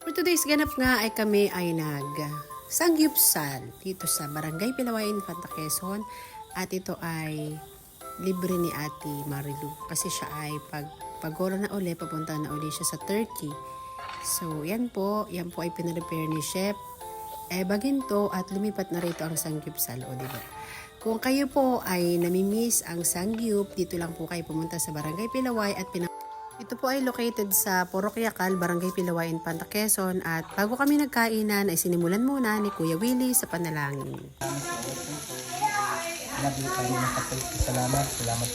For today's ganap nga ay kami ay sangyupsal dito sa Barangay Pilaway, Infanta, Quezon. At ito ay libre ni Ate Marilu kasi siya ay pag-ora na uli, papunta na uli siya sa Turkey. So yan po ay pinarepare ni Chef Baginto at lumipat na rito ang sangyupsal, o diba? Kung kayo po ay namimiss ang sangyup, dito lang po kayo pumunta sa Barangay Pilaway at ito po ay located sa Purok Yacal, Barangay Pilaway, Infanta, Quezon. At bago kami nagkainan ay sinimulan muna ni Kuya Willie sa panalangin. Nabi tayo ng kapatid. Salamat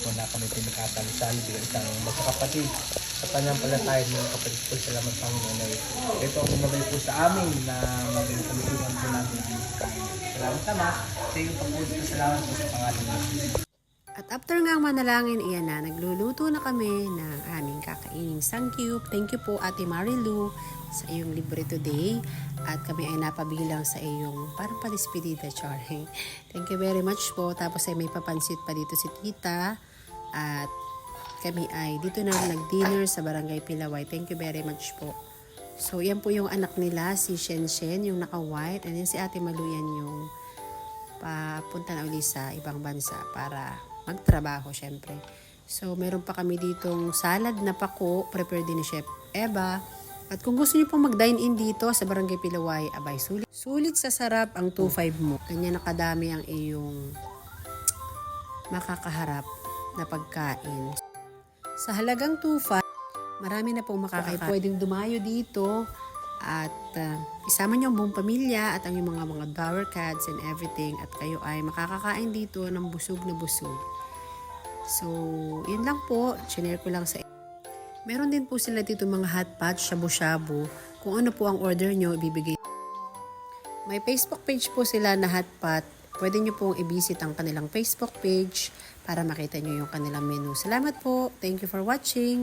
po na kami pinagkakalisal bilang isang magkakapatid. Sa pananampalataya ng kapatid po, salamat Panginoon na ito. Ito ang umabay po sa amin na maging kalusugan po natin ang kain. Salamat Ama. Sa iyong pagpulit, salamat po sa pangalan natin. At after nga ang manalangin, iyan na, nagluluto na kami ng aming kakaining sangyup. Thank you po Ate Marilu sa iyong libre today. At kami ay napabilang sa iyong parang palispidita, char. Thank you very much po. Tapos ay may papansit pa dito si Tita. At kami ay dito na nag-dinner sa Barangay Pilaway. Thank you very much po. So yan po yung anak nila, si Shen Shen, yung naka-white. And then si Ate Malu, yan yung papunta na uli sa ibang bansa para magtrabaho syempre. So meron pa kami ditong salad na pako, prepared din ni Chef Eva. At kung gusto niyo pong mag-dine in dito sa Barangay Pilaway, abay sulit sa sarap ang 2.5 mo. Kanya nakadami ang iyong makakaharap na pagkain. Sa halagang 2.5, marami na pong makakain. Pwedeng dumayo dito at isama niyo ang buong pamilya at ang yung mga dower cats and everything, at kayo ay makakakain dito ng busog na busog. So, yun lang po. Chinare ko lang sa meron din po sila dito mga hot pot, shabu-shabu. Kung ano po ang order nyo, ibibigay. May Facebook page po sila na hot pot. Pwede nyo pong i-visit ang kanilang Facebook page para makita nyo yung kanilang menu. Salamat po. Thank you for watching.